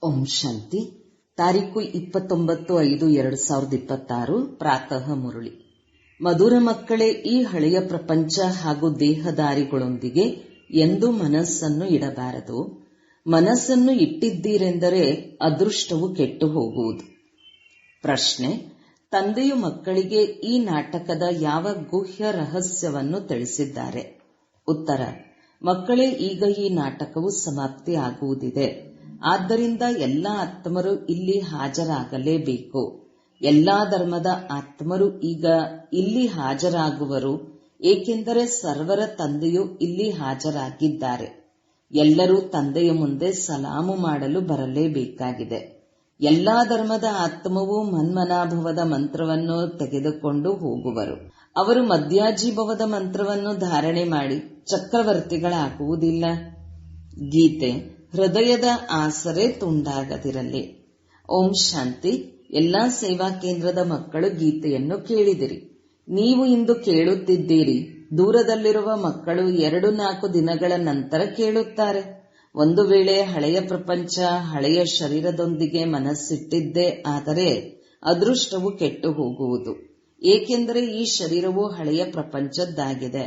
ಓಂ ಶಾಂತಿ. ತಾರೀಕು 29/5/2026 ಪ್ರಾತಃ ಮುರಳಿ. ಮಧುರ ಮಕ್ಕಳೇ, ಈ ಹಳೆಯ ಪ್ರಪಂಚ ಹಾಗೂ ದೇಹದಾರಿಗಳೊಂದಿಗೆ ಎಂದೂ ಮನಸ್ಸನ್ನು ಇಡಬಾರದು. ಮನಸ್ಸನ್ನು ಇಟ್ಟಿದ್ದೀರೆಂದರೆ ಅದೃಷ್ಟವು ಕೆಟ್ಟು ಹೋಗುವುದು. ಪ್ರಶ್ನೆ: ತಂದೆಯು ಮಕ್ಕಳಿಗೆ ಈ ನಾಟಕದ ಯಾವ ಗುಹ್ಯ ರಹಸ್ಯವನ್ನು ತಿಳಿಸಿದ್ದಾರೆ? ಉತ್ತರ: ಮಕ್ಕಳೇ, ಈಗ ಈ ನಾಟಕವು ಸಮಾಪ್ತಿ ಆಗುವುದಿದೆ. ಆದ್ದರಿಂದ ಎಲ್ಲಾ ಆತ್ಮರು ಇಲ್ಲಿ ಹಾಜರಾಗಲೇಬೇಕು. ಎಲ್ಲಾ ಧರ್ಮದ ಆತ್ಮರು ಈಗ ಇಲ್ಲಿ ಹಾಜರಾಗುವರು, ಏಕೆಂದರೆ ಸರ್ವರ ತಂದೆಯು ಇಲ್ಲಿ ಹಾಜರಾಗಿದ್ದಾರೆ. ಎಲ್ಲರೂ ತಂದೆಯ ಮುಂದೆ ಸಲಾಮು ಮಾಡಲು ಬರಲೇಬೇಕಾಗಿದೆ. ಎಲ್ಲಾ ಧರ್ಮದ ಆತ್ಮವು ಮನ್ಮನಾಭವದ ಮಂತ್ರವನ್ನು ತೆಗೆದುಕೊಂಡು ಹೋಗುವರು. ಅವರು ಮಧ್ಯಾಜೀಭವದ ಮಂತ್ರವನ್ನು ಧಾರಣೆ ಮಾಡಿ ಚಕ್ರವರ್ತಿಗಳಾಗುವುದಿಲ್ಲ. ಗೀತೆ: ಹೃದಯದ ಆಸರೆ ತುಂಡಾಗದಿರಲಿ. ಓಂ ಶಾಂತಿ. ಎಲ್ಲಾ ಸೇವಾ ಕೇಂದ್ರದ ಮಕ್ಕಳು ಗೀತೆಯನ್ನು ಕೇಳಿದಿರಿ. ನೀವು ಇಂದು ಕೇಳುತ್ತಿದ್ದೀರಿ. ದೂರದಲ್ಲಿರುವ ಮಕ್ಕಳು 2-4 ದಿನಗಳ ನಂತರ ಕೇಳುತ್ತಾರೆ. ಒಂದು ವೇಳೆ ಹಳೆಯ ಪ್ರಪಂಚ ಹಳೆಯ ಶರೀರದೊಂದಿಗೆ ಮನಸ್ಸಿಟ್ಟಿದ್ದೇ ಆದರೆ ಅದೃಷ್ಟವು ಕೆಟ್ಟು ಹೋಗುವುದು. ಏಕೆಂದರೆ ಈ ಶರೀರವು ಹಳೆಯ ಪ್ರಪಂಚದ್ದಾಗಿದೆ.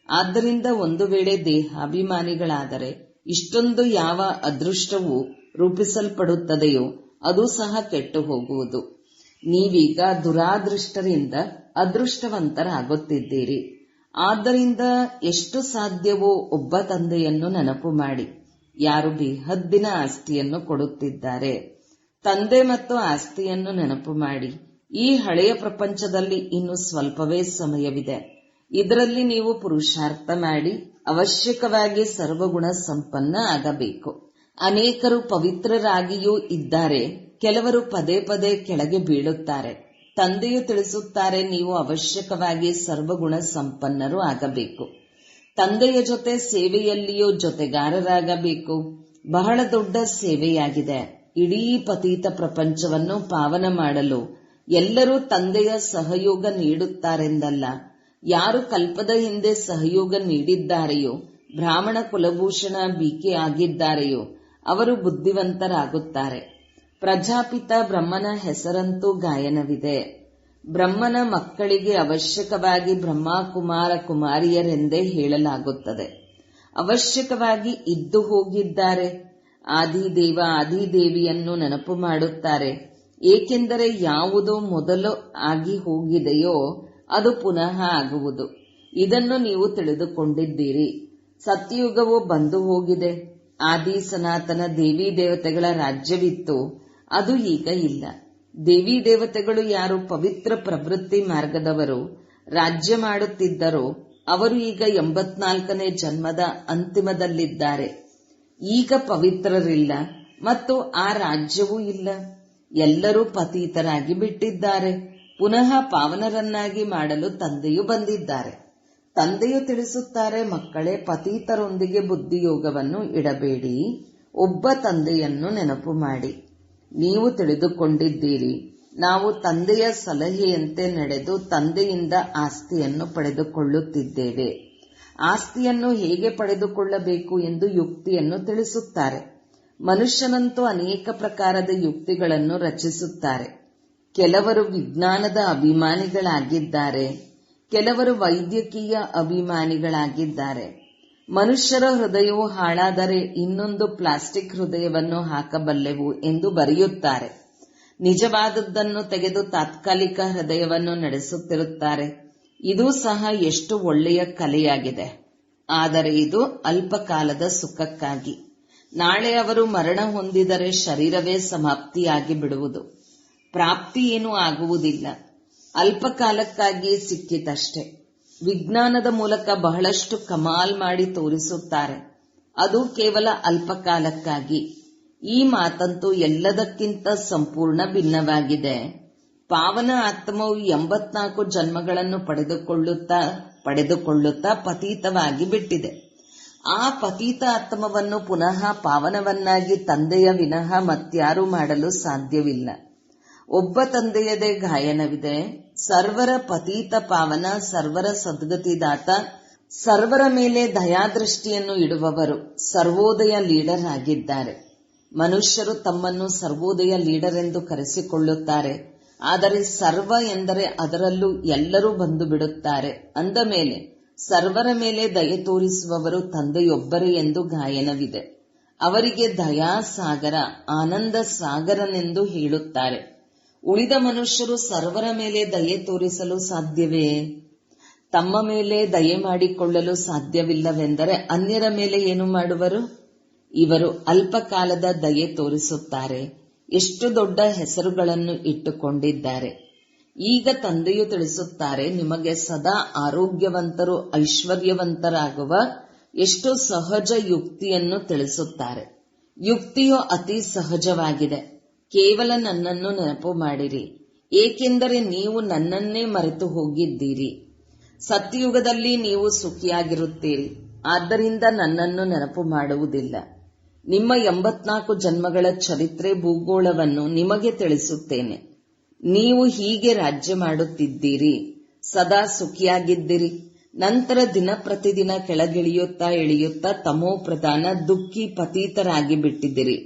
ಆದ್ದರಿಂದ ಒಂದು ವೇಳೆ ದೇಹಾಭಿಮಾನಿಗಳಾದರೆ ಇಷ್ಟೊಂದು ಯಾವ ಅದೃಷ್ಟವು ರೂಪಿಸಲ್ಪಡುತ್ತದೆಯೋ ಅದು ಸಹ ಕೆಟ್ಟು ಹೋಗುವುದು. ನೀವೀಗ ದುರಾದೃಷ್ಟರಿಂದ ಅದೃಷ್ಟವಂತರಾಗುತ್ತಿದ್ದೀರಿ. ಆದ್ದರಿಂದ ಎಷ್ಟು ಸಾಧ್ಯವೋ ಒಬ್ಬ ತಂದೆಯನ್ನು ನೆನಪು ಮಾಡಿ, ಯಾರು ಬೇಹದ್ದಿನ ಆಸ್ತಿಯನ್ನು ಕೊಡುತ್ತಿದ್ದಾರೆ. ತಂದೆ ಮತ್ತು ಆಸ್ತಿಯನ್ನು ನೆನಪು ಮಾಡಿ. ಈ ಹಳೆಯ ಪ್ರಪಂಚದಲ್ಲಿ ಇನ್ನು ಸ್ವಲ್ಪವೇ ಸಮಯವಿದೆ. ಇದರಲ್ಲಿ ನೀವು ಪುರುಷಾರ್ಥ ಮಾಡಿ ಅವಶ್ಯಕವಾಗಿ ಸರ್ವಗುಣ ಸಂಪನ್ನ ಆಗಬೇಕು. ಅನೇಕರು ಪವಿತ್ರರಾಗಿಯೂ ಇದ್ದಾರೆ. ಕೆಲವರು ಪದೇ ಪದೇ ಕೆಳಗೆ ಬೀಳುತ್ತಾರೆ. ತಂದೆಯು ತಿಳಿಸುತ್ತಾರೆ, ನೀವು ಅವಶ್ಯಕವಾಗಿ ಸರ್ವಗುಣ ಸಂಪನ್ನರು ಆಗಬೇಕು. ತಂದೆಯ ಜೊತೆ ಸೇವೆಯಲ್ಲಿಯೂ ಜೊತೆಗಾರರಾಗಬೇಕು. ಬಹಳ ದೊಡ್ಡ ಸೇವೆಯಾಗಿದೆ. ಇಡೀ ಪತೀತ ಪ್ರಪಂಚವನ್ನು ಪಾವನ ಮಾಡಲು ಎಲ್ಲರೂ ತಂದೆಯ ಸಹಯೋಗ ನೀಡುತ್ತಾರೆಂದಲ್ಲ. ಯಾರು ಕಲ್ಪದ ಹಿಂದೆ ಸಹಯೋಗ ನೀಡಿದ್ದಾರೆಯೋ, ಬ್ರಾಹ್ಮಣ ಕುಲಭೂಷಣ ಬಿಕೆ ಆಗಿದ್ದಾರೆಯೋ ಅವರು ಬುದ್ಧಿವಂತರಾಗುತ್ತಾರೆ. ಪ್ರಜಾಪಿತ ಬ್ರಹ್ಮನ ಹೆಸರಂತೂ ಗಾಯನವಿದೆ. ಬ್ರಹ್ಮನ ಮಕ್ಕಳಿಗೆ ಅವಶ್ಯಕವಾಗಿ ಬ್ರಹ್ಮ ಕುಮಾರ ಕುಮಾರಿಯರೆಂದೇ ಹೇಳಲಾಗುತ್ತದೆ. ಅವಶ್ಯಕವಾಗಿ ಇದ್ದು ಹೋಗಿದ್ದಾರೆ. ಆದಿದೇವ ಆದಿದೇವಿಯನ್ನು ನೆನಪು ಮಾಡುತ್ತಾರೆ. ಏಕೆಂದರೆ ಯಾವುದು ಮೊದಲು ಆಗಿ ಹೋಗಿದೆಯೋ ಅದು ಪುನಃ ಆಗುವುದು. ಇದನ್ನು ನೀವು ತಿಳಿದುಕೊಂಡಿದ್ದೀರಿ. ಸತ್ಯಯುಗವು ಬಂದು ಹೋಗಿದೆ. ಆದಿ ಸನಾತನ ದೇವಿ ದೇವತೆಗಳ ರಾಜ್ಯವಿತ್ತು, ಅದು ಈಗ ಇಲ್ಲ. ದೇವಿ ದೇವತೆಗಳು ಯಾರು ಪವಿತ್ರ ಪ್ರವೃತ್ತಿ ಮಾರ್ಗದವರು ರಾಜ್ಯ ಮಾಡುತ್ತಿದ್ದರೋ ಅವರು ಈಗ 84ನೇ ಜನ್ಮದ ಅಂತಿಮದಲ್ಲಿದ್ದಾರೆ. ಈಗ ಪವಿತ್ರರಿಲ್ಲ ಮತ್ತು ಆ ರಾಜ್ಯವೂ ಇಲ್ಲ. ಎಲ್ಲರೂ ಪತೀತರಾಗಿ ಬಿಟ್ಟಿದ್ದಾರೆ. ಪುನಃ ಪಾವನರನ್ನಾಗಿ ಮಾಡಲು ತಂದೆಯು ಬಂದಿದ್ದಾರೆ. ತಂದೆಯು ತಿಳಿಸುತ್ತಾರೆ, ಮಕ್ಕಳೇ, ಪತೀತರೊಂದಿಗೆ ಬುದ್ಧಿಯೋಗವನ್ನು ಇಡಬೇಡಿ. ಒಬ್ಬ ತಂದೆಯನ್ನು ನೆನಪು ಮಾಡಿ. ನೀವು ತಿಳಿದುಕೊಂಡಿದ್ದೀರಿ, ನಾವು ತಂದೆಯ ಸಲಹೆಯಂತೆ ನಡೆದು ತಂದೆಯಿಂದ ಆಸ್ತಿಯನ್ನು ಪಡೆದುಕೊಳ್ಳುತ್ತಿದ್ದೇವೆ. ಆಸ್ತಿಯನ್ನು ಹೇಗೆ ಪಡೆದುಕೊಳ್ಳಬೇಕು ಎಂದು ಯುಕ್ತಿಯನ್ನು ತಿಳಿಸುತ್ತಾರೆ. ಮನುಷ್ಯನಂತೂ ಅನೇಕ ಪ್ರಕಾರದ ಯುಕ್ತಿಗಳನ್ನು ರಚಿಸುತ್ತಾರೆ. ಕೆಲವರು ವಿಜ್ಞಾನದ ಅಭಿಮಾನಿಗಳಾಗಿದ್ದಾರೆ. ಕೆಲವರು ವೈದ್ಯಕೀಯ ಅಭಿಮಾನಿಗಳಾಗಿದ್ದಾರೆ. ಮನುಷ್ಯರ ಹೃದಯವು ಹಾಳಾದರೆ ಇನ್ನೊಂದು ಪ್ಲಾಸ್ಟಿಕ್ ಹೃದಯವನ್ನು ಹಾಕಬಲ್ಲೆವು ಎಂದು ಬರೆಯುತ್ತಾರೆ. ನಿಜವಾದದ್ದನ್ನು ತೆಗೆದು ತಾತ್ಕಾಲಿಕ ಹೃದಯವನ್ನು ನಡೆಸುತ್ತಿರುತ್ತಾರೆ. ಇದು ಸಹ ಎಷ್ಟು ಒಳ್ಳೆಯ ಕಲೆಯಾಗಿದೆ. ಆದರೆ ಇದು ಅಲ್ಪಕಾಲದ ಸುಖಕ್ಕಾಗಿ. ನಾಳೆ ಅವರು ಮರಣ ಹೊಂದಿದರೆ ಶರೀರವೇ ಸಮಾಪ್ತಿಯಾಗಿ ಬಿಡುವುದು. ಪ್ರಾಪ್ತಿ ಏನೂ ಆಗುವುದಿಲ್ಲ. ಅಲ್ಪಕಾಲಕ್ಕಾಗಿ ಸಿಕ್ಕಿತಷ್ಟೇ. ವಿಜ್ಞಾನದ ಮೂಲಕ ಬಹಳಷ್ಟು ಕಮಾಲ್ ಮಾಡಿ ತೋರಿಸುತ್ತಾರೆ. ಅದು ಕೇವಲ ಅಲ್ಪಕಾಲಕ್ಕಾಗಿ. ಈ ಮಾತಂತೂ ಎಲ್ಲದಕ್ಕಿಂತ ಸಂಪೂರ್ಣ ಭಿನ್ನವಾಗಿದೆ. ಪಾವನ ಆತ್ಮವು 84 ಜನ್ಮಗಳನ್ನು ಪಡೆದುಕೊಳ್ಳುತ್ತಾ ಪತೀತವಾಗಿ ಬಿಟ್ಟಿದೆ. ಆ ಪತೀತ ಆತ್ಮವನ್ನು ಪುನಃ ಪಾವನವನ್ನಾಗಿ ತಂದೆಯ ವಿನಃ ಮತ್ಯಾರೂ ಮಾಡಲು ಸಾಧ್ಯವಿಲ್ಲ. ಒಬ್ಬ ತಂದೆಯದೇ ಗಾಯನವಿದೆ. ಸರ್ವರ ಪತೀತ ಪಾವನ, ಸರ್ವರ ಸದ್ಗತಿದಾತ, ಸರ್ವರ ಮೇಲೆ ದಯಾದೃಷ್ಟಿಯನ್ನು ಇಡುವವರು ಸರ್ವೋದಯ ಲೀಡರ್ ಆಗಿದ್ದಾರೆ. ಮನುಷ್ಯರು ತಮ್ಮನ್ನು ಸರ್ವೋದಯ ಲೀಡರ್ ಎಂದು ಕರೆಸಿಕೊಳ್ಳುತ್ತಾರೆ. ಆದರೆ ಸರ್ವ ಎಂದರೆ ಅದರಲ್ಲೂ ಎಲ್ಲರೂ ಬಂದು ಬಿಡುತ್ತಾರೆ. ಅಂದ ಮೇಲೆ ಸರ್ವರ ಮೇಲೆ ದಯೆ ತೋರಿಸುವವರು ತಂದೆಯೊಬ್ಬರೇ ಎಂದು ಗಾಯನವಿದೆ. ಅವರಿಗೆ ದಯಾಸಾಗರ, ಆನಂದ ಸಾಗರನೆಂದು ಹೇಳುತ್ತಾರೆ. ಉಳಿದ ಮನುಷ್ಯರು ಸರ್ವರ ಮೇಲೆ ದಯೆ ತೋರಿಸಲು ಸಾಧ್ಯವೇ? ತಮ್ಮ ಮೇಲೆ ದಯೆ ಮಾಡಿಕೊಳ್ಳಲು ಸಾಧ್ಯವಿಲ್ಲವೆಂದರೆ ಅನ್ಯರ ಮೇಲೆ ಏನು ಮಾಡುವರು? ಇವರು ಅಲ್ಪಕಾಲದ ದಯೆ ತೋರಿಸುತ್ತಾರೆ. ಎಷ್ಟು ದೊಡ್ಡ ಹೆಸರುಗಳನ್ನು ಇಟ್ಟುಕೊಂಡಿದ್ದಾರೆ. ಈಗ ತಂದೆಯು ತಿಳಿಸುತ್ತಾರೆ, ನಿಮಗೆ ಸದಾ ಆರೋಗ್ಯವಂತರು, ಐಶ್ವರ್ಯವಂತರಾಗುವ ಎಷ್ಟು ಸಹಜ ಯುಕ್ತಿಯನ್ನು ತಿಳಿಸುತ್ತಾರೆ. ಯುಕ್ತಿಯು ಅತಿ ಸಹಜವಾಗಿದೆ. ಕೇವಲ ನನ್ನನ್ನು ನೆನಪು ಮಾಡಿರಿ, ಏಕೆಂದರೆ ನೀವು ನನ್ನನ್ನೇ ಮರೆತು ಹೋಗಿದ್ದೀರಿ. ಸತ್ಯಯುಗದಲ್ಲಿ ನೀವು ಸುಖಿಯಾಗಿರುತ್ತೀರಿ, ಆದ್ದರಿಂದ ನನ್ನನ್ನು ನೆನಪು ಮಾಡುವುದಿಲ್ಲ. ನಿಮ್ಮ 84 ಜನ್ಮಗಳ ಚರಿತ್ರೆ ಭೂಗೋಳವನ್ನು ನಿಮಗೆ ತಿಳಿಸುತ್ತೇನೆ. ನೀವು ಹೀಗೆ ರಾಜ್ಯ ಮಾಡುತ್ತಿದ್ದೀರಿ, ಸದಾ ಸುಖಿಯಾಗಿದ್ದಿರಿ. ನಂತರ ದಿನ ಪ್ರತಿದಿನ ಕೆಳಗಿಳಿಯುತ್ತಾ ಇಳಿಯುತ್ತಾ ತಮೋ ಪ್ರಧಾನ ದುಃಖಿ ಪತೀತರಾಗಿ ಬಿಟ್ಟಿದ್ದೀರಿ.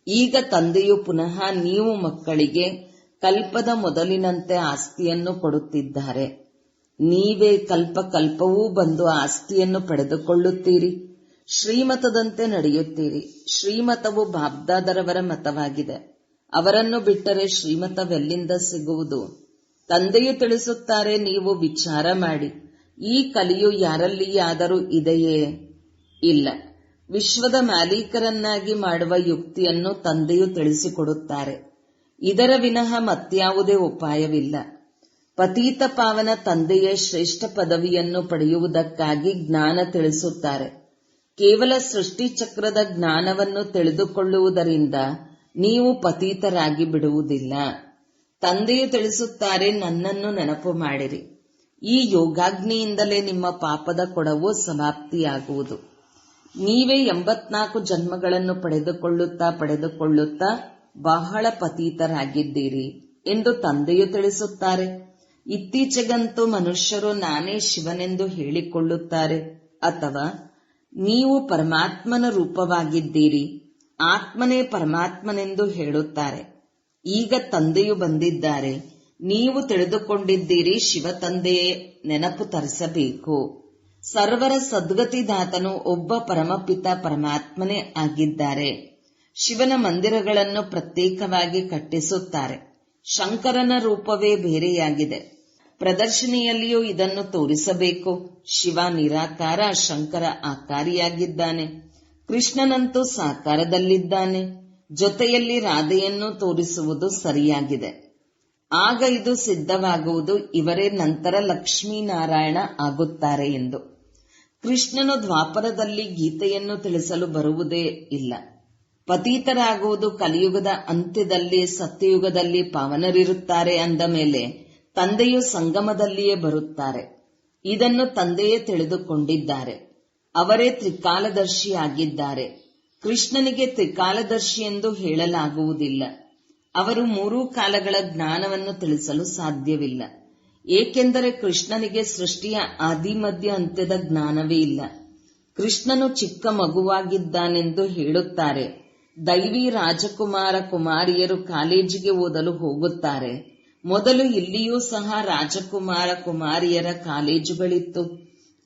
ಈಗ ತಂದೆಯು ಪುನಃ ನೀವು ಮಕ್ಕಳಿಗೆ ಕಲ್ಪದ ಮೊದಲಿನಂತೆ ಆಸ್ತಿಯನ್ನು ಕೊಡುತ್ತಿದ್ದಾರೆ. ನೀವೇ ಕಲ್ಪ ಕಲ್ಪವೂ ಬಂದು ಆಸ್ತಿಯನ್ನು ಪಡೆದುಕೊಳ್ಳುತ್ತೀರಿ. ಶ್ರೀಮತದಂತೆ ನಡೆಯುತ್ತೀರಿ. ಶ್ರೀಮತವು ಬಾಬ್ದಾದರವರ ಮತವಾಗಿದೆ. ಅವರನ್ನು ಬಿಟ್ಟರೆ ಶ್ರೀಮತವೆಲ್ಲಿಂದ ಸಿಗುವುದು? ತಂದೆಯು ತಿಳಿಸುತ್ತಾರೆ, ನೀವು ವಿಚಾರ ಮಾಡಿ, ಈ ಕಲಿಯು ಯಾರಲ್ಲಿಯಾದರೂ ಇದೆಯೇ? ಇಲ್ಲ. ವಿಶ್ವದ ಮಾಲೀಕರನ್ನಾಗಿ ಮಾಡುವ ಯುಕ್ತಿಯನ್ನು ತಂದೆಯು ತಿಳಿಸಿಕೊಡುತ್ತಾರೆ. ಇದರ ವಿನಃ ಮತ್ಯಾವುದೇ ಉಪಾಯವಿಲ್ಲ. ಪತೀತ ಪಾವನ ತಂದೆಯ ಶ್ರೇಷ್ಠ ಪದವಿಯನ್ನು ಪಡೆಯುವುದಕ್ಕಾಗಿ ಜ್ಞಾನ ತಿಳಿಸುತ್ತಾರೆ. ಕೇವಲ ಸೃಷ್ಟಿ ಚಕ್ರದ ಜ್ಞಾನವನ್ನು ತಿಳಿದುಕೊಳ್ಳುವುದರಿಂದ ನೀವು ಪತೀತರಾಗಿ ಬಿಡುವುದಿಲ್ಲ. ತಂದೆಯು ತಿಳಿಸುತ್ತಾರೆ, ನನ್ನನ್ನು ನೆನಪು ಮಾಡಿರಿ. ಈ ಯೋಗಾಗ್ನಿಯಿಂದಲೇ ನಿಮ್ಮ ಪಾಪದ ಕೊಡವು ಸಮಾಪ್ತಿಯಾಗುವುದು. ನೀವೇ 84 ಜನ್ಮಗಳನ್ನು ಪಡೆದುಕೊಳ್ಳುತ್ತಾ ಬಹಳ ಪತೀತರಾಗಿದ್ದೀರಿ ಎಂದು ತಂದೆಯು ತಿಳಿಸುತ್ತಾರೆ. ಇತ್ತೀಚೆಗಂತೂ ಮನುಷ್ಯರು ನಾನೇ ಶಿವನೆಂದು ಹೇಳಿಕೊಳ್ಳುತ್ತಾರೆ, ಅಥವಾ ನೀವು ಪರಮಾತ್ಮನ ರೂಪವಾಗಿದ್ದೀರಿ, ಆತ್ಮನೇ ಪರಮಾತ್ಮನೆಂದು ಹೇಳುತ್ತಾರೆ. ಈಗ ತಂದೆಯು ಬಂದಿದ್ದಾರೆ. ನೀವು ತಿಳಿದುಕೊಂಡಿದ್ದೀರಿ, ಶಿವ ತಂದೆಯೇ ನೆನಪು ತರಿಸಬೇಕು. ಸರ್ವರ ಸದ್ಗತಿದಾತನು ಒಬ್ಬ ಪರಮಪಿತ ಪರಮಾತ್ಮನೇ ಆಗಿದ್ದಾರೆ. ಶಿವನ ಮಂದಿರಗಳನ್ನು ಪ್ರತ್ಯೇಕವಾಗಿ ಕಟ್ಟಿಸುತ್ತಾರೆ. ಶಂಕರನ ರೂಪವೇ ಬೇರೆಯಾಗಿದೆ. ಪ್ರದರ್ಶನಿಯಲ್ಲಿಯೂ ಇದನ್ನು ತೋರಿಸಬೇಕು. ಶಿವ ನಿರಾಕಾರ, ಶಂಕರ ಆಕಾರಿಯಾಗಿದ್ದಾನೆ. ಕೃಷ್ಣನಂತೂ ಸಾಕಾರದಲ್ಲಿದ್ದಾನೆ. ಜೊತೆಯಲ್ಲಿ ರಾಧೆಯನ್ನು ತೋರಿಸುವುದು ಸರಿಯಾಗಿದೆ. ಆಗ ಇದು ಸಿದ್ಧವಾಗುವುದು, ಇವರೇ ನಂತರ ಲಕ್ಷ್ಮೀನಾರಾಯಣ ಆಗುತ್ತಾರೆ ಎಂದು. ಕೃಷ್ಣನು ದ್ವಾಪರದಲ್ಲಿ ಗೀತೆಯನ್ನು ತಿಳಿಸಲು ಬರುವುದೇ ಇಲ್ಲ. ಪತೀತರಾಗುವುದು ಕಲಿಯುಗದ ಅಂತ್ಯದಲ್ಲಿ, ಸತ್ಯಯುಗದಲ್ಲಿ ಪಾವನರಿರುತ್ತಾರೆ ಅಂದ ಮೇಲೆ ತಂದೆಯು ಸಂಗಮದಲ್ಲಿಯೇ ಬರುತ್ತಾರೆ. ಇದನ್ನು ತಂದೆಯೇ ತಿಳಿದುಕೊಂಡಿದ್ದಾರೆ. ಅವರೇ ತ್ರಿಕಾಲದರ್ಶಿಯಾಗಿದ್ದಾರೆ. ಕೃಷ್ಣನಿಗೆ ತ್ರಿಕಾಲದರ್ಶಿ ಎಂದು ಹೇಳಲಾಗುವುದಿಲ್ಲ. ಅವರು 3 ಕಾಲಗಳ ಜ್ಞಾನವನ್ನು ತಿಳಿಸಲು ಸಾಧ್ಯವಿಲ್ಲ. ಏಕೆಂದರೆ ಕೃಷ್ಣನಿಗೆ ಸೃಷ್ಟಿಯ ಆದಿಮಧ್ಯ ಅಂತ್ಯದ ಜ್ಞಾನವೇ ಇಲ್ಲ. ಕೃಷ್ಣನು ಚಿಕ್ಕ ಮಗುವಾಗಿದ್ದಾನೆಂದು ಹೇಳುತ್ತಾರೆ. ದೈವಿ ರಾಜಕುಮಾರ ಕುಮಾರಿಯರು ಕಾಲೇಜಿಗೆ ಓದಲು ಹೋಗುತ್ತಾರೆ. ಮೊದಲು ಇಲ್ಲಿಯೂ ಸಹ ರಾಜಕುಮಾರ ಕುಮಾರಿಯರ ಕಾಲೇಜುಗಳಿತ್ತು.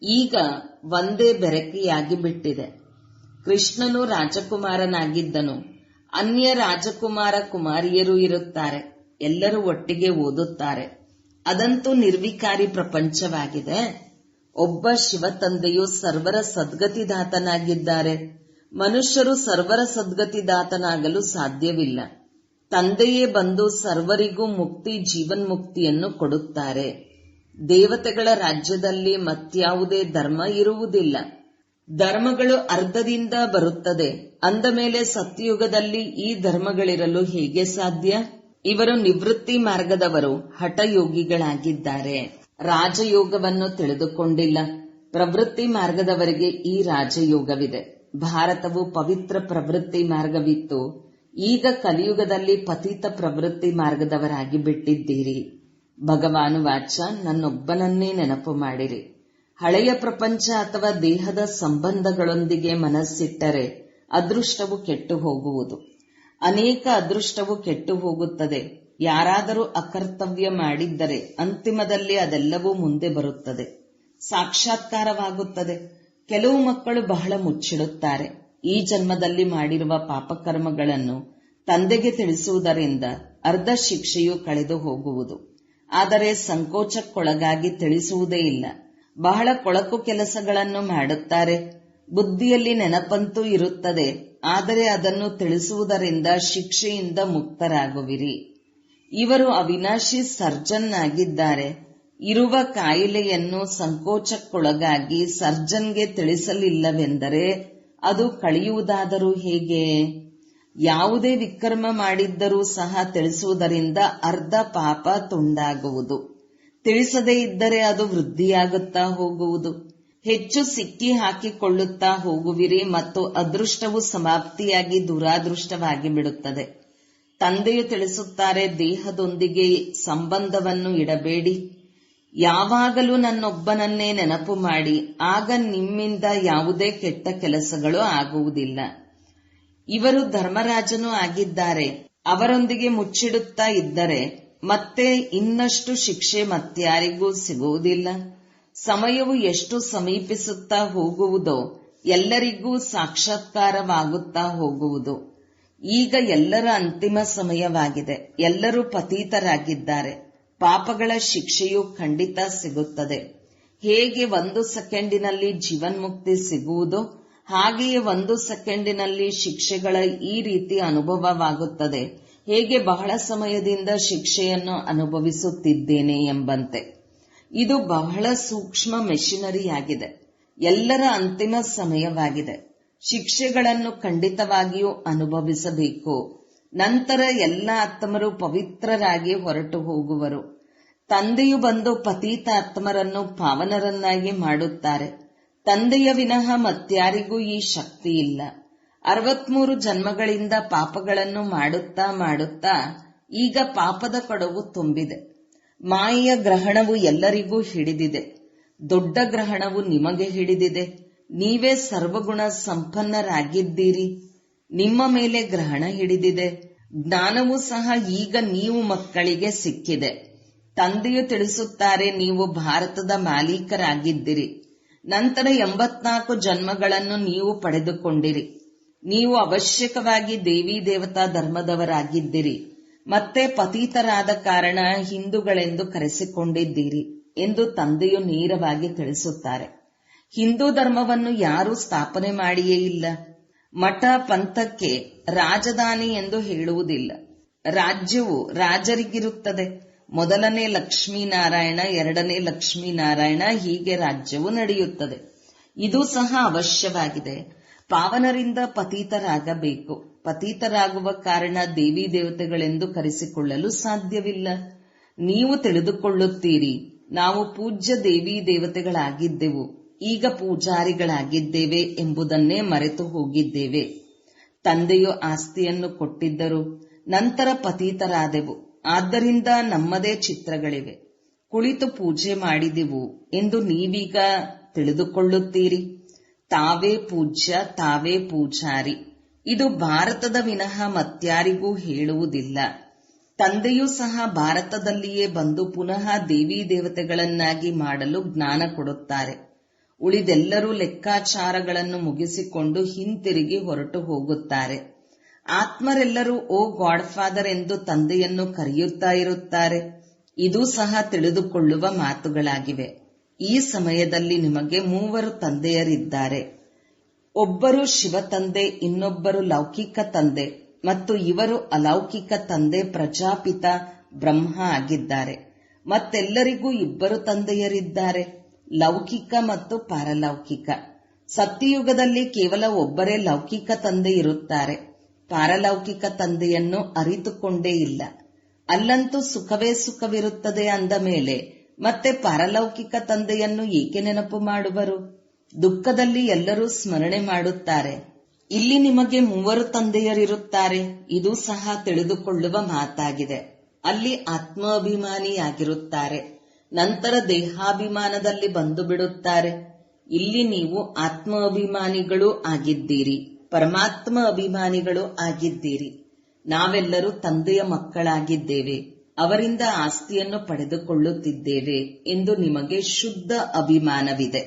ಈಗ ಒಂದೇ ಬೆರಕೆಯಾಗಿ ಬಿಟ್ಟಿದೆ. ಕೃಷ್ಣನು ರಾಜಕುಮಾರನಾಗಿದ್ದನು. ಅನ್ಯ ರಾಜಕುಮಾರ ಕುಮಾರಿಯರು ಇರುತ್ತಾರೆ. ಎಲ್ಲರೂ ಒಟ್ಟಿಗೆ ಓದುತ್ತಾರೆ. ಅದಂತೂ ನಿರ್ವಿಕಾರಿ ಪ್ರಪಂಚವಾಗಿದೆ. ಒಬ್ಬ ಶಿವತಂದೆಯು ಸರ್ವರ ಸದ್ಗತಿದಾತನಾಗಿದ್ದಾರೆ. ಮನುಷ್ಯರು ಸರ್ವರ ಸದ್ಗತಿದಾತನಾಗಲು ಸಾಧ್ಯವಿಲ್ಲ. ತಂದೆಯೇ ಬಂದು ಸರ್ವರಿಗೂ ಮುಕ್ತಿ, ಜೀವನ್ಮುಕ್ತಿಯನ್ನು ಕೊಡುತ್ತಾರೆ. ದೇವತೆಗಳ ರಾಜ್ಯದಲ್ಲಿ ಮತ್ಯಾವುದೇ ಧರ್ಮ ಇರುವುದಿಲ್ಲ. ಧರ್ಮಗಳು ಅರ್ಧದಿಂದ ಬರುತ್ತದೆ. ಅಂದ ಮೇಲೆ ಸತ್ಯಯುಗದಲ್ಲಿ ಈ ಧರ್ಮಗಳಿರಲು ಹೇಗೆ ಸಾಧ್ಯ? ಇವರು ನಿವೃತ್ತಿ ಮಾರ್ಗದವರು, ಹಠಯೋಗಿಗಳಾಗಿದ್ದಾರೆ. ರಾಜಯೋಗವನ್ನು ತಿಳಿದುಕೊಂಡಿಲ್ಲ. ಪ್ರವೃತ್ತಿ ಮಾರ್ಗದವರಿಗೆ ಈ ರಾಜಯೋಗವಿದೆ. ಭಾರತವು ಪವಿತ್ರ ಪ್ರವೃತ್ತಿ ಮಾರ್ಗವಿತ್ತು. ಈಗ ಕಲಿಯುಗದಲ್ಲಿ ಪತಿತ ಪ್ರವೃತ್ತಿ ಮಾರ್ಗದವರಾಗಿ ಬಿಟ್ಟಿದ್ದೀರಿ. ಭಗವಾನು ವಾಚ, ನನ್ನೊಬ್ಬನನ್ನೇ ನೆನಪು ಮಾಡಿರಿ. ಹಳೆಯ ಪ್ರಪಂಚ ಅಥವಾ ದೇಹದ ಸಂಬಂಧಗಳೊಂದಿಗೆ ಮನಸ್ಸಿಟ್ಟರೆ ಅದೃಷ್ಟವು ಕೆಟ್ಟು ಹೋಗುವುದು. ಅನೇಕ ಅದೃಷ್ಟವು ಕೆಟ್ಟು ಹೋಗುತ್ತದೆ. ಯಾರಾದರೂ ಅಕರ್ತವ್ಯ ಮಾಡಿದ್ದರೆ ಅಂತಿಮದಲ್ಲಿ ಅದೆಲ್ಲವೂ ಮುಂದೆ ಬರುತ್ತದೆ, ಸಾಕ್ಷಾತ್ಕಾರವಾಗುತ್ತದೆ. ಕೆಲವು ಮಕ್ಕಳು ಬಹಳ ಮುಚ್ಚಿಡುತ್ತಾರೆ. ಈ ಜನ್ಮದಲ್ಲಿ ಮಾಡಿರುವ ಪಾಪಕರ್ಮಗಳನ್ನು ತಂದೆಗೆ ತಿಳಿಸುವುದರಿಂದ ಅರ್ಧ ಶಿಕ್ಷೆಯು ಕಳೆದು ಹೋಗುವುದು. ಆದರೆ ಸಂಕೋಚಕ್ಕೊಳಗಾಗಿ ತಿಳಿಸುವುದೇ ಇಲ್ಲ. ಬಹಳ ಕೊಳಕು ಕೆಲಸಗಳನ್ನು ಮಾಡುತ್ತಾರೆ. ಬುದ್ಧಿಯಲ್ಲಿ ನೆನಪಂತೂ ಇರುತ್ತದೆ, ಆದರೆ ಅದನ್ನು ತಿಳಿಸುವುದರಿಂದ ಶಿಕ್ಷೆಯಿಂದ ಮುಕ್ತರಾಗುವಿರಿ. ಇವರು ಅವಿನಾಶಿ ಸರ್ಜನ್ ಆಗಿದ್ದಾರೆ. ಇರುವ ಕಾಯಿಲೆಯನ್ನು ಸಂಕೋಚಕ್ಕೊಳಗಾಗಿ ಸರ್ಜನ್ಗೆ ತಿಳಿಸಲಿಲ್ಲವೆಂದರೆ ಅದು ಕಳೆಯುವುದಾದರೂ ಹೇಗೆ? ಯಾವುದೇ ವಿಕರ್ಮ ಮಾಡಿದ್ದರೂ ಸಹ ತಿಳಿಸುವುದರಿಂದ ಅರ್ಧ ಪಾಪ ತುಂಡಾಗುವುದು. ತಿಳಿಸದೇ ಇದ್ದರೆ ಅದು ವೃದ್ಧಿಯಾಗುತ್ತಾ ಹೋಗುವುದು. ಹೆಚ್ಚು ಸಿಕ್ಕಿ ಹಾಕಿಕೊಳ್ಳುತ್ತಾ ಹೋಗುವಿರಿ ಮತ್ತು ಅದೃಷ್ಟವು ಸಮಾಪ್ತಿಯಾಗಿ ದುರಾದೃಷ್ಟವಾಗಿ ಬಿಡುತ್ತದೆ. ತಂದೆಯು ತಿಳಿಸುತ್ತಾರೆ, ದೇಹದೊಂದಿಗೆ ಸಂಬಂಧವನ್ನು ಇಡಬೇಡಿ. ಯಾವಾಗಲೂ ನನ್ನೊಬ್ಬನನ್ನೇ ನೆನಪು ಮಾಡಿ, ಆಗ ನಿಮ್ಮಿಂದ ಯಾವುದೇ ಕೆಟ್ಟ ಕೆಲಸಗಳು ಆಗುವುದಿಲ್ಲ. ಇವರು ಧರ್ಮರಾಜನೂ ಆಗಿದ್ದಾರೆ. ಅವರೊಂದಿಗೆ ಮುಚ್ಚಿಡುತ್ತಾ ಇದ್ದರೆ ಮತ್ತೆ ಇನ್ನಷ್ಟು ಶಿಕ್ಷೆ ಮತ್ಯಾರಿಗೂ ಸಿಗುವುದಿಲ್ಲ. ಸಮಯವು ಎಷ್ಟು ಸಮೀಪಿಸುತ್ತಾ ಹೋಗುವುದೋ ಎಲ್ಲರಿಗೂ ಸಾಕ್ಷಾತ್ಕಾರವಾಗುತ್ತಾ ಹೋಗುವುದು. ಈಗ ಎಲ್ಲರ ಅಂತಿಮ ಸಮಯವಾಗಿದೆ. ಎಲ್ಲರೂ ಪತೀತರಾಗಿದ್ದಾರೆ. ಪಾಪಗಳ ಶಿಕ್ಷೆಯು ಖಂಡಿತ ಸಿಗುತ್ತದೆ. ಹೇಗೆ 1 ಸೆಕೆಂಡಿನಲ್ಲಿ ಜೀವನ್ಮುಕ್ತಿ ಸಿಗುವುದೋ ಹಾಗೆಯೇ 1 ಸೆಕೆಂಡಿನಲ್ಲಿ ಶಿಕ್ಷೆಗಳ ಈ ರೀತಿ ಅನುಭವವಾಗುತ್ತದೆ. ಹೇಗೆ ಬಹಳ ಸಮಯದಿಂದ ಶಿಕ್ಷೆಯನ್ನು ಅನುಭವಿಸುತ್ತಿದ್ದೇನೆ ಎಂಬಂತೆ. ಇದು ಬಹಳ ಸೂಕ್ಷ್ಮ ಮೆಷಿನರಿಯಾಗಿದೆ. ಎಲ್ಲರ ಅಂತಿಮ ಸಮಯವಾಗಿದೆ. ಶಿಕ್ಷೆಗಳನ್ನು ಖಂಡಿತವಾಗಿಯೂ ಅನುಭವಿಸಬೇಕು. ನಂತರ ಎಲ್ಲ ಆತ್ಮರು ಪವಿತ್ರರಾಗಿ ಹೊರಟು ಹೋಗುವರು. ತಂದೆಯು ಬಂದು ಪತೀತ ಆತ್ಮರನ್ನು ಪಾವನರನ್ನಾಗಿ ಮಾಡುತ್ತಾರೆ. ತಂದೆಯ ವಿನಃ ಮತ್ಯಾರಿಗೂ ಈ ಶಕ್ತಿ ಇಲ್ಲ. 63 ಜನ್ಮಗಳಿಂದ ಪಾಪಗಳನ್ನು ಮಾಡುತ್ತಾ ಮಾಡುತ್ತಾ ಈಗ ಪಾಪದ ಕೊಡವು ತುಂಬಿದೆ. ಮಾಯೆಯ ಗ್ರಹಣವು ಎಲ್ಲರಿಗೂ ಹಿಡಿದಿದೆ. ದೊಡ್ಡ ಗ್ರಹಣವು ನಿಮಗೆ ಹಿಡಿದಿದೆ. ನೀವೇ ಸರ್ವಗುಣ ಸಂಪನ್ನರಾಗಿದ್ದೀರಿ. ನಿಮ್ಮ ಮೇಲೆ ಗ್ರಹಣ ಹಿಡಿದಿದೆ. ಜ್ಞಾನವೂ ಸಹ ಈಗ ನೀವು ಮಕ್ಕಳಿಗೆ ಸಿಕ್ಕಿದೆ. ತಂದೆಯು ತಿಳಿಸುತ್ತಾರೆ, ನೀವು ಭಾರತದ ಮಾಲೀಕರಾಗಿದ್ದಿರಿ. ನಂತರ 84 ಜನ್ಮಗಳನ್ನು ನೀವು ಪಡೆದುಕೊಂಡಿರಿ. ನೀವು ಅವಶ್ಯಕವಾಗಿ ದೇವಿ ದೇವತಾ ಧರ್ಮದವರಾಗಿದ್ದಿರಿ. ಮತ್ತೆ ಪತೀತರಾದ ಕಾರಣ ಹಿಂದೂಗಳೆಂದು ಕರೆಸಿಕೊಂಡಿದ್ದೀರಿ ಎಂದು ತಂದೆಯು ನೇರವಾಗಿ ತಿಳಿಸುತ್ತಾರೆ. ಹಿಂದೂ ಧರ್ಮವನ್ನು ಯಾರೂ ಸ್ಥಾಪನೆ ಮಾಡಿಯೇ ಇಲ್ಲ. ಮಠ ಪಂಥಕ್ಕೆ ರಾಜಧಾನಿ ಎಂದು ಹೇಳುವುದಿಲ್ಲ. ರಾಜ್ಯವು ರಾಜರಿಗಿರುತ್ತದೆ. ಮೊದಲನೇ ಲಕ್ಷ್ಮೀನಾರಾಯಣ, ಎರಡನೇ ಲಕ್ಷ್ಮೀನಾರಾಯಣ, ಹೀಗೆ ರಾಜ್ಯವು ನಡೆಯುತ್ತದೆ. ಇದು ಸಹ ಅವಶ್ಯವಾಗಿದೆ. ಪಾವನರಿಂದ ಪತೀತರಾಗಬೇಕು. ಪತೀತರಾಗುವ ಕಾರಣ ದೇವಿ ದೇವತೆಗಳೆಂದು ಕರೆಸಿಕೊಳ್ಳಲು ಸಾಧ್ಯವಿಲ್ಲ. ನೀವು ತಿಳಿದುಕೊಳ್ಳುತ್ತೀರಿ, ನಾವು ಪೂಜ್ಯ ದೇವಿ ದೇವತೆಗಳಾಗಿದ್ದೆವು, ಈಗ ಪೂಜಾರಿಗಳಾಗಿದ್ದೇವೆ ಎಂಬುದನ್ನೇ ಮರೆತು ಹೋಗಿದ್ದೇವೆ. ತಂದೆಯು ಆಸ್ತಿಯನ್ನು ಕೊಟ್ಟಿದ್ದರು, ನಂತರ ಪತೀತರಾದೆವು. ಆದ್ದರಿಂದ ನಮ್ಮದೇ ಚಿತ್ರಗಳಿವೆ. ಕುಳಿತು ಪೂಜೆ ಮಾಡಿದೆವು ಎಂದು ನೀವೀಗ ತಿಳಿದುಕೊಳ್ಳುತ್ತೀರಿ. ತಾವೇ ಪೂಜ್ಯ, ತಾವೇ ಪೂಜಾರಿ. ಇದು ಭಾರತದ ವಿನಃ ಮತ್ಯಾರಿಗೂ ಹೇಳುವುದಿಲ್ಲ. ತಂದೆಯೂ ಸಹ ಭಾರತದಲ್ಲಿಯೇ ಬಂದು ಪುನಃ ದೇವಿ ದೇವತೆಗಳನ್ನಾಗಿ ಮಾಡಲು ಜ್ಞಾನ ಕೊಡುತ್ತಾರೆ. ಉಳಿದೆಲ್ಲರೂ ಲೆಕ್ಕಾಚಾರಗಳನ್ನು ಮುಗಿಸಿಕೊಂಡು ಹಿಂತಿರುಗಿ ಹೊರಟು ಹೋಗುತ್ತಾರೆ. ಆತ್ಮರೆಲ್ಲರೂ ಓ ಗಾಡ್ ಫಾದರ್ ಎಂದು ತಂದೆಯನ್ನು ಕರೆಯುತ್ತಾ ಇರುತ್ತಾರೆ. ಇದು ಸಹ ತಿಳಿದುಕೊಳ್ಳುವ ಮಾತುಗಳಾಗಿವೆ. ಈ ಸಮಯದಲ್ಲಿ ನಿಮಗೆ 3 ತಂದೆಯರಿದ್ದಾರೆ. ಒಬ್ಬರು ಶಿವ ತಂದೆ, ಇನ್ನೊಬ್ಬರು ಲೌಕಿಕ ತಂದೆ ಮತ್ತು ಇವರು ಅಲೌಕಿಕ ತಂದೆ ಪ್ರಜಾಪಿತ ಬ್ರಹ್ಮ ಆಗಿದ್ದಾರೆ. ಮತ್ತೆಲ್ಲರಿಗೂ 2 ತಂದೆಯರಿದ್ದಾರೆ, ಲೌಕಿಕ ಮತ್ತು ಪಾರಲೌಕಿಕ. ಸತ್ಯಯುಗದಲ್ಲಿ ಕೇವಲ ಒಬ್ಬರೇ ಲೌಕಿಕ ತಂದೆ ಇರುತ್ತಾರೆ. ಪಾರಲೌಕಿಕ ತಂದೆಯನ್ನು ಅರಿತುಕೊಂಡೇ ಇಲ್ಲ. ಅಲ್ಲಂತೂ ಸುಖವೇ ಸುಖವಿರುತ್ತದೆ ಅಂದ ಮೇಲೆ ಮತ್ತೆ ಪಾರಲೌಕಿಕ ತಂದೆಯನ್ನು ಏಕೆ ನೆನಪು ಮಾಡುವರು? ದುಃಖದಲ್ಲಿ ಎಲ್ಲರೂ ಸ್ಮರಣೆ ಮಾಡುತ್ತಾರೆ. ಇಲ್ಲಿ ನಿಮಗೆ 3 ತಂದೆಯರಿರುತ್ತಾರೆ. ಇದು ಸಹ ತಿಳಿದುಕೊಳ್ಳುವ ಮಾತಾಗಿದೆ. ಅಲ್ಲಿ ಆತ್ಮಾಭಿಮಾನಿಯಾಗಿರುತ್ತಾರೆ, ನಂತರ ದೇಹಾಭಿಮಾನದಲ್ಲಿ ಬಂದು ಬಿಡುತ್ತಾರೆ. ಇಲ್ಲಿ ನೀವು ಆತ್ಮ ಅಭಿಮಾನಿಗಳೂ ಆಗಿದ್ದೀರಿ, ಪರಮಾತ್ಮ ಅಭಿಮಾನಿಗಳು ಆಗಿದ್ದೀರಿ. ನಾವೆಲ್ಲರೂ ತಂದೆಯ ಮಕ್ಕಳಾಗಿದ್ದೇವೆ, ಅವರಿಂದ ಆಸ್ತಿಯನ್ನು ಪಡೆದುಕೊಳ್ಳುತ್ತಿದ್ದೇವೆ ಎಂದು ನಿಮಗೆ ಶುದ್ಧ ಅಭಿಮಾನವಿದೆ.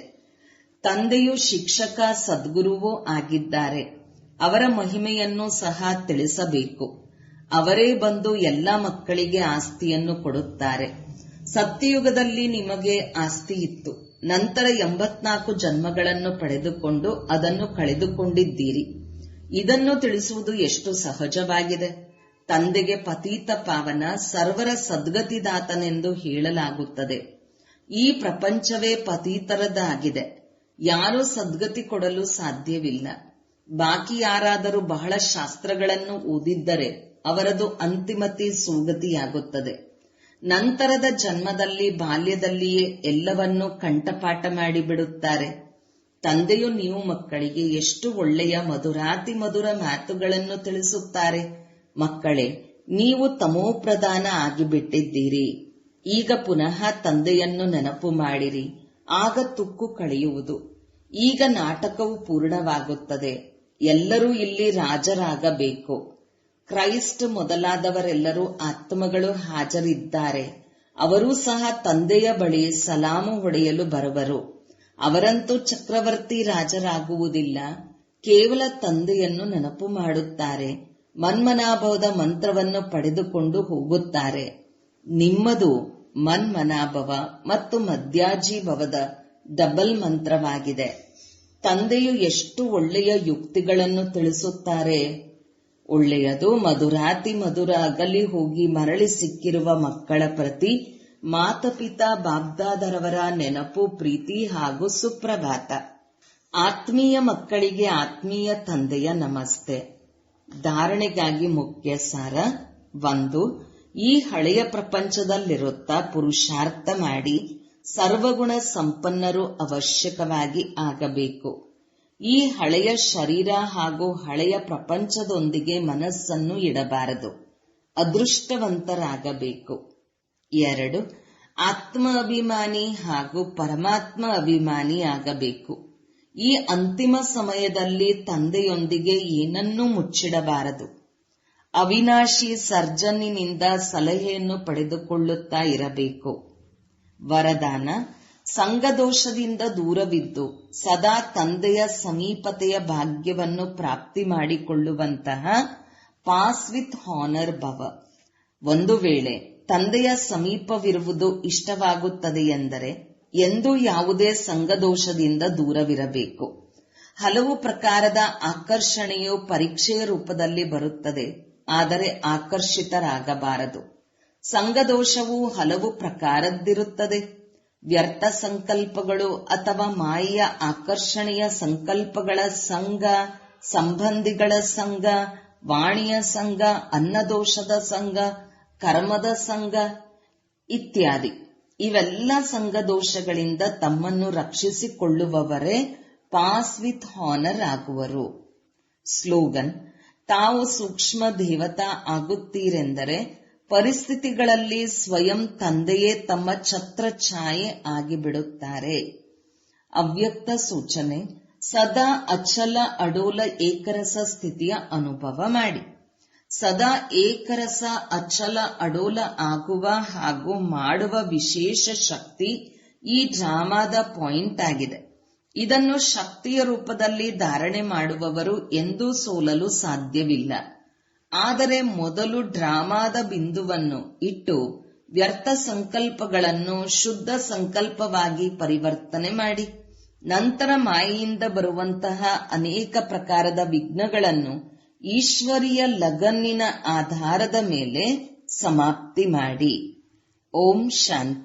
ತಂದೆಯು ಶಿಕ್ಷಕ ಸದ್ಗುರುವೂ ಆಗಿದ್ದಾರೆ. ಅವರ ಮಹಿಮೆಯನ್ನು ಸಹ ತಿಳಿಸಬೇಕು. ಅವರೇ ಬಂದು ಎಲ್ಲ ಮಕ್ಕಳಿಗೆ ಆಸ್ತಿಯನ್ನು ಕೊಡುತ್ತಾರೆ. ಸತ್ಯಯುಗದಲ್ಲಿ ನಿಮಗೆ ಆಸ್ತಿ ಇತ್ತು. ನಂತರ 84 ಜನ್ಮಗಳನ್ನು ಪಡೆದುಕೊಂಡು ಅದನ್ನು ಕಳೆದುಕೊಂಡಿದ್ದೀರಿ. ಇದನ್ನು ತಿಳಿಸುವುದು ಎಷ್ಟು ಸಹಜವಾಗಿದೆ. ತಂದೆಗೆ ಪತೀತ ಪಾವನ ಸರ್ವರ ಸದ್ಗತಿದಾತನೆಂದು ಹೇಳಲಾಗುತ್ತದೆ. ಈ ಪ್ರಪಂಚವೇ ಪತೀತರದಾಗಿದೆ. ಯಾರೂ ಸದ್ಗತಿ ಕೊಡಲು ಸಾಧ್ಯವಿಲ್ಲ. ಬಾಕಿ ಯಾರಾದರೂ ಬಹಳ ಶಾಸ್ತ್ರಗಳನ್ನು ಓದಿದ್ದರೆ ಅವರದು ಅಂತಿಮತಿ ಸುಗತಿಯಾಗುತ್ತದೆ. ನಂತರದ ಜನ್ಮದಲ್ಲಿ ಬಾಲ್ಯದಲ್ಲಿಯೇ ಎಲ್ಲವನ್ನೂ ಕಂಠಪಾಠ ಮಾಡಿಬಿಡುತ್ತಾರೆ. ತಂದೆಯು ನೀವು ಮಕ್ಕಳಿಗೆ ಎಷ್ಟು ಒಳ್ಳೆಯ ಮಧುರಾತಿ ಮಧುರ ಮಾತುಗಳನ್ನು ತಿಳಿಸುತ್ತಾರೆ. ಮಕ್ಕಳೇ, ನೀವು ತಮೋಪ್ರಧಾನ ಆಗಿಬಿಟ್ಟಿದ್ದೀರಿ. ಈಗ ಪುನಃ ತಂದೆಯನ್ನು ನೆನಪು ಮಾಡಿರಿ, ಆಗ ತುಕ್ಕು ಕಳೆಯುವುದು. ಈಗ ನಾಟಕವು ಪೂರ್ಣವಾಗುತ್ತದೆ. ಎಲ್ಲರೂ ಇಲ್ಲಿ ರಾಜರಾಗಬೇಕು. ಕ್ರೈಸ್ಟ್ ಮೊದಲಾದವರೆಲ್ಲರೂ ಆತ್ಮಗಳು ಹಾಜರಿದ್ದಾರೆ. ಅವರೂ ಸಹ ತಂದೆಯ ಬಳಿ ಸಲಾಮು ಹೊಡೆಯಲು ಬರುವರು. ಅವರಂತೂ ಚಕ್ರವರ್ತಿ ರಾಜರಾಗುವುದಿಲ್ಲ. ಕೇವಲ ತಂದೆಯನ್ನು ನೆನಪು ಮಾಡುತ್ತಾರೆ. ಮನ್ಮನಾಭವದ ಮಂತ್ರವನ್ನು ಪಡೆದುಕೊಂಡು ಹೋಗುತ್ತಾರೆ. ನಿಮ್ಮದು ಮನ್ಮನಾಭವ ಮತ್ತು ಮಧ್ಯಾಜೀಭವದ ಡಬಲ್ ಮಂತ್ರವಾಗಿದೆ. ತಂದೆಯು ಎಷ್ಟು ಒಳ್ಳೆಯ ಯುಕ್ತಿಗಳನ್ನು ತಿಳಿಸುತ್ತಾರೆ. ಒಳ್ಳೆಯದು. ಮಧುರಾತಿ ಮಧುರ ಅಗಲಿ ಹೋಗಿ ಮರಳಿ ಸಿಕ್ಕಿರುವ ಮಕ್ಕಳ ಪ್ರತಿ ಮಾತಪಿತಾ ಬಾಬ್ದಾದರವರ ನೆನಪು, ಪ್ರೀತಿ ಹಾಗೂ ಸುಪ್ರಭಾತ. ಆತ್ಮೀಯ ಮಕ್ಕಳಿಗೆ ಆತ್ಮೀಯ ತಂದೆಯ ನಮಸ್ತೆ. ಧಾರಣೆಗಾಗಿ ಮುಖ್ಯ ಸಾರ 1. ಈ ಹಳೆಯ ಪ್ರಪಂಚದಲ್ಲಿರುತ್ತಾ ಪುರುಷಾರ್ಥ ಮಾಡಿ ಸರ್ವಗುಣ ಸಂಪನ್ನರು ಅವಶ್ಯಕವಾಗಿ ಆಗಬೇಕು. ಈ ಹಳೆಯ ಶರೀರ ಹಾಗೂ ಹಳೆಯ ಪ್ರಪಂಚದೊಂದಿಗೆ ಮನಸ್ಸನ್ನು ಇಡಬಾರದು. ಅದೃಷ್ಟವಂತರಾಗಬೇಕು. 2. ಆತ್ಮ ಅಭಿಮಾನಿ ಹಾಗೂ ಪರಮಾತ್ಮ ಅಭಿಮಾನಿ ಆಗಬೇಕು. ಈ ಅಂತಿಮ ಸಮಯದಲ್ಲಿ ತಂದೆಯೊಂದಿಗೆ ಏನನ್ನೂ ಮುಚ್ಚಿಡಬಾರದು. ಅವಿನಾಶಿ ಸರ್ಜನ್ನಿನಿಂದ ಸಲಹೆಯನ್ನು ಪಡೆದುಕೊಳ್ಳುತ್ತಾ ಇರಬೇಕು. ವರದಾನ: ಸಂಘದೋಷದಿಂದ ದೂರವಿದ್ದು ಸದಾ ತಂದೆಯ ಸಮೀಪತೆಯ ಭಾಗ್ಯವನ್ನು ಪ್ರಾಪ್ತಿ ಮಾಡಿಕೊಳ್ಳುವಂತಹ ಪಾಸ್ ವಿತ್ ಹಾನರ್ ಭವ. ಒಂದು ವೇಳೆ ತಂದೆಯ ಸಮೀಪವಿರುವುದು ಇಷ್ಟವಾಗುತ್ತದೆಯೆಂದರೆ ಎಂದೂ ಯಾವುದೇ ಸಂಘದೋಷದಿಂದ ದೂರವಿರಬೇಕು. ಹಲವು ಪ್ರಕಾರದ ಆಕರ್ಷಣೆಯು ಪರೀಕ್ಷೆಯ ರೂಪದಲ್ಲಿ ಬರುತ್ತದೆ, ಆದರೆ ಆಕರ್ಷಿತರಾಗಬಾರದು. ಸಂಘದೋಷವು ಹಲವು ಪ್ರಕಾರದ್ದಿರುತ್ತದೆ. ವ್ಯರ್ಥ ಸಂಕಲ್ಪಗಳು ಅಥವಾ ಮಾಯೆಯ ಆಕರ್ಷಣೆಯ ಸಂಕಲ್ಪಗಳ ಸಂಘ, ಸಂಬಂಧಿಗಳ ಸಂಘ, ವಾಣಿಯ ಸಂಘ, ಅನ್ನದೋಷದ ಸಂಘ, ಕರ್ಮದ ಸಂಘ ಇತ್ಯಾದಿ. ಇವೆಲ್ಲ ಸಂಘದೋಷಗಳಿಂದ ತಮ್ಮನ್ನು ರಕ್ಷಿಸಿಕೊಳ್ಳುವವರೇ ಪಾಸ್ ವಿತ್ ಹಾನರ್ ಆಗುವರು. ಸ್ಲೋಗನ್: ತಾವು ಸೂಕ್ಷ್ಮ ದೇವತಾ ಆಗುತ್ತೀರೆಂದರೆ ಪರಿಸ್ಥಿತಿಗಳಲ್ಲಿ ಸ್ವಯಂ ತಂದೆಯೇ ತಮ್ಮ ಛತ್ರ ಛಾಯೆ ಆಗಿಬಿಡುತ್ತಾರೆ. ಅವ್ಯಕ್ತ ಸೂಚನೆ: ಸದಾ ಅಚಲ ಅಡೋಲ ಏಕರಸ ಸ್ಥಿತಿಯ ಅನುಭವ ಮಾಡಿ. ಸದಾ ಏಕರಸ ಅಚಲ ಅಡೋಲ ಆಗುವ ಹಾಗೂ ಮಾಡುವ ವಿಶೇಷ ಶಕ್ತಿ ಈ ಡ್ರಾಮಾದ ಪಾಯಿಂಟ್ ಆಗಿದೆ. ಇದನ್ನು ಶಕ್ತಿಯ ರೂಪದಲ್ಲಿ ಧಾರಣೆ ಮಾಡುವವರು ಎಂದೂ ಸೋಲಲು ಸಾಧ್ಯವಿಲ್ಲ. ಆದರೆ ಮೊದಲು ಡ್ರಾಮಾದ ಬಿಂದುವನ್ನು ಇಟ್ಟು ವ್ಯರ್ಥ ಸಂಕಲ್ಪಗಳನ್ನು ಶುದ್ಧ ಸಂಕಲ್ಪವಾಗಿ ಪರಿವರ್ತನೆ ಮಾಡಿ. ನಂತರ ಮಾಯೆಯಿಂದ ಬರುವಂತಹ ಅನೇಕ ಪ್ರಕಾರದ ವಿಘ್ನಗಳನ್ನು ಈಶ್ವರೀಯ ಲಗನ್ನಿನ ಆಧಾರದ ಮೇಲೆ ಸಮಾಪ್ತಿ ಮಾಡಿ. ಓಂ ಶಾಂತಿ.